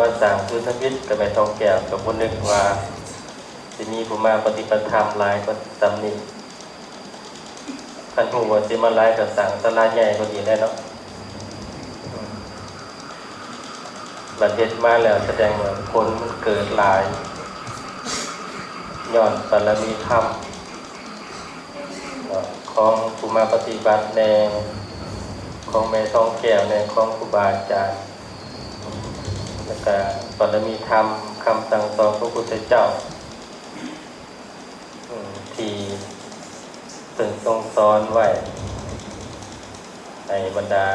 มาสั่งคือทวิตกับไปทองแก้วกับคนนึกว่าสิมีผู้มาปฏิบัติธรรมหลายก็ตำหนิคันหูว่าสิมาหลายกับสั่งศาลาใหญ่ก็ดีได้เนาะบัดเฮ็ดมาแล้วแสดงว่าคนมันเกิดหลายย้อนบารมีธรรมของผู้มาปฏิบัติแนวของแม่ทองแก้วแนวของครูบาอาจารย์แล้วก็บารมีธรรมคำสั่งสอนพระพุทธเจ้าที่ถึงทรงสอนไว้ในบรรดา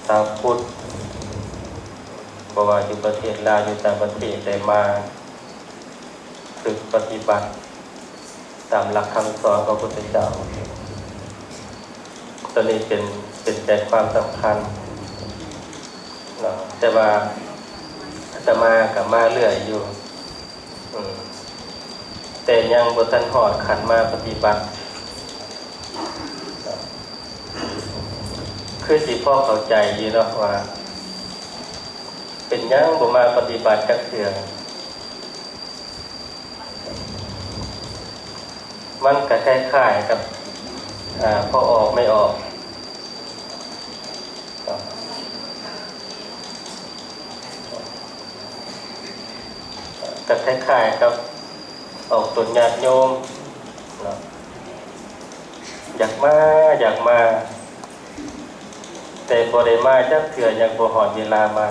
ชาวพุทธบ่ว่าอยู่ประเทศลาวอยู่ต่างประเทศได้มาฝึกปฏิบัติตามหลักคำสอนของพระพุทธเจ้าตัวนี้เป็นใจความสำคัญเนาะแต่ว่าอาตมากับมาเรื่อยอยู่แต่ยังบ่ทันฮอดขันมาปฏิบัติคือสิพ่อเข้าใจอยู่เนาะว่าเป็นยังบ่มาปฏิบัติจักเทื่อมันก็คล้ายๆกับพอออกไม่ออกก็คล้ายๆกับออกตุนญาติโยมอยากมาแต่บ่ได้มาจักเทื่อยังบ่ฮอดเวลามา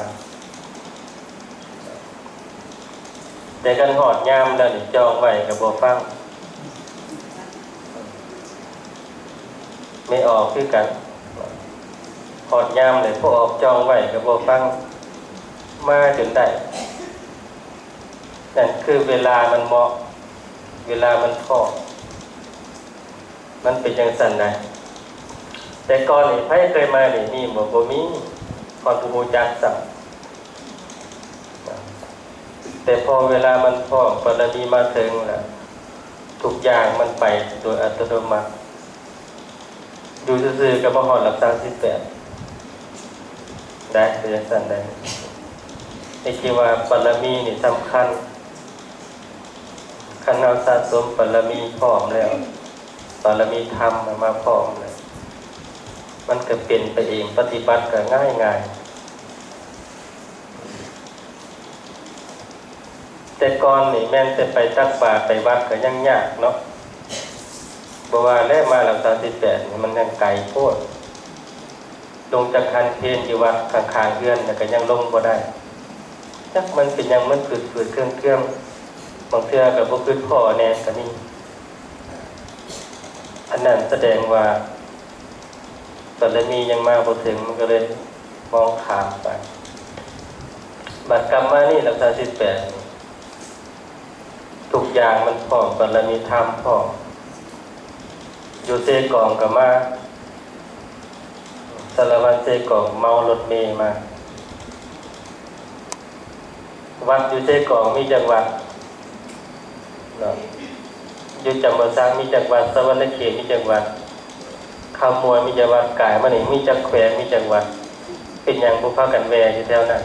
แต่กันฮอดยามแล้วนี่จองไว้ก็บ่ฟังไม่ออกคือกันฮอดยามเลยพอออกจองไว้ก็บ่ฟังมาจนได้นั่นคือเวลามันเหมาะเวลามันพอมันเป็นจังซั่นนะแต่ก่อนนี่ไผเคยมานี่มีบ่มีก่อนผู้รู้จักสักแต่พอเวลามันพอบารมีมาถึงแล้วทุกอย่างมันไปโดยอัตโนมัติอยู่ซื่อๆก็บ่ฮอดหลัก38ได้เป็นจังซั่นได้ไอ้ที่ว่าบารมีนี่สำคัญคันเราสะสมบารมีพร้อมแล้วบารมีธรรมมาพร้อมแล้วมันก็เป็นไปเองปฏิบัติก็ง่ายแต่ก่อนนี่แม่นจะไปตักบาตรไปวัดก็ยังยากเนาะบ่ว่าแล้วมาหลัก38นี่มันยังไกลโพดลงจากคันเพลอยู่วัดข้างๆเรือนก็ยังลงบ่ได้จักมันเป็นหยังมันฝืดๆเครื่องบางเทื่อก็บ่คือพ่อแน่ก็มีอันนั้นแสดงว่าบารมียังมาบ่ถึงมันก็เลยมองข้ามไปบัดกรรมมานี่หลัก38ทุกอย่างมันพร้อมบารมีธรรมพร้อมอยู่เซกองก็มาสารวัตรเซกองเมารถเมล์มาวัดอยู่เซกองมีจังหวัดเนาะอยู่จำปาสักมีจังหวัดสวรรณเขตมีจังหวัดคำมวยมีจังหวัดกายมานี่มีจังแขวงมีจังหวัดเป็นหยังบ่พากันแวอยู่แถวนั้น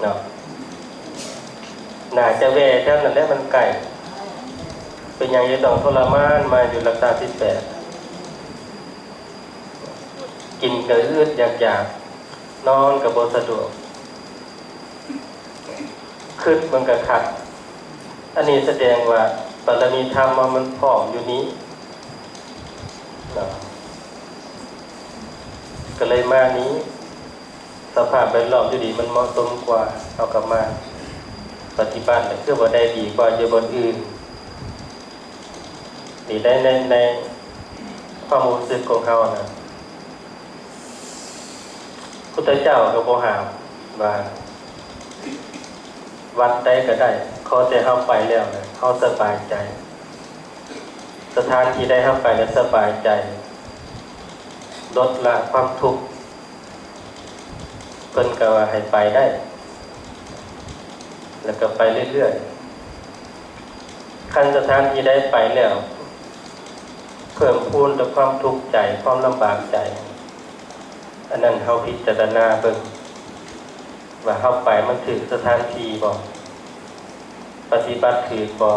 เนาะน่าจะแวแถวนั้นแหละมันไกลเป็นหยังจะต้องทรมานมาอยู่รักษา18กินก็อึดอยากนอนก็บ่สะดวกคิดมันก็ขัดอันนี้แสดงว่าบารมีธรรมมันพร้อมอยู่นี้เนาะก็เลยมานี้สภาพแวดล้อมอยู่ดีมันเหมาะสมกว่าเอากลับมาปฏิบัติแต่คือบ่ได้ดีกว่าอยู่บนอื่นดีได้ในความรู้สึกของเขานะพุทธเจ้าก็บ่ห้ามว่าวัดใดก็ได้เขาจะเข้าไปแล้วนะเขาสบายใจสถานที่ได้เข้าไปแล้วสบายใจลดละความทุกข์เพิ่นก็ว่าให้ไปได้แล้วก็ไปเรื่อยๆคันสถานที่ได้ไปแล้วเพิ่มพูนต่อความทุกข์ใจความลำบากใจ อ อันนั้นเฮาพิจารณาเบิ่งว่าเฮาไปมันถึงสถานที่บ่ปฏิบัติถูกบ่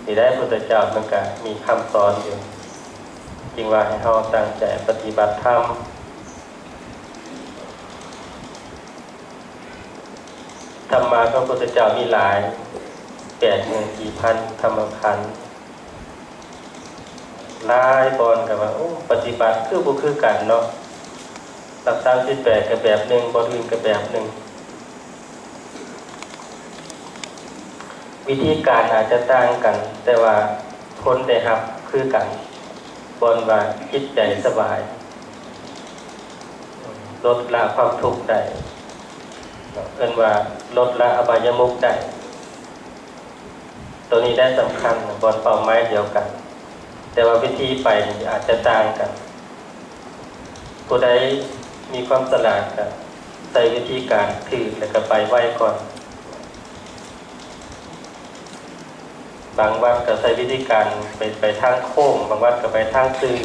สิได้พุทธเจ้ามันก็มีคำสอนอยู่จึงว่าให้เฮาตั้งใจปฏิบัติธรรมธรรมะของพระพุทธเจ้ามีหลาย80,000 ธรรมขันธ์หลายบอนก็ว่าปฏิบัติคือบ่คือกันเนาะหลัก38ก็แบบนึงบ่อื่นก็แบบนึงวิธีการอาจจะต่างกันแต่ว่าผลได้รับคือกันบอนว่าจิตใจสบายลดละความทุกข์ได้เอิ้นว่าลดละอบายมุขได้ตัวนี้ได้สำคัญบนเป้าหมายเดียวกันแต่ว่าวิธีไปอาจจะต่างกันผู้ใดมีความฉลาดก็ใช้วิธีการถือแล้วก็ไปไว้ก่อนบางวัดก็ใช้วิธีการไปทางโค้งบางวัดก็ไปทางตื้อ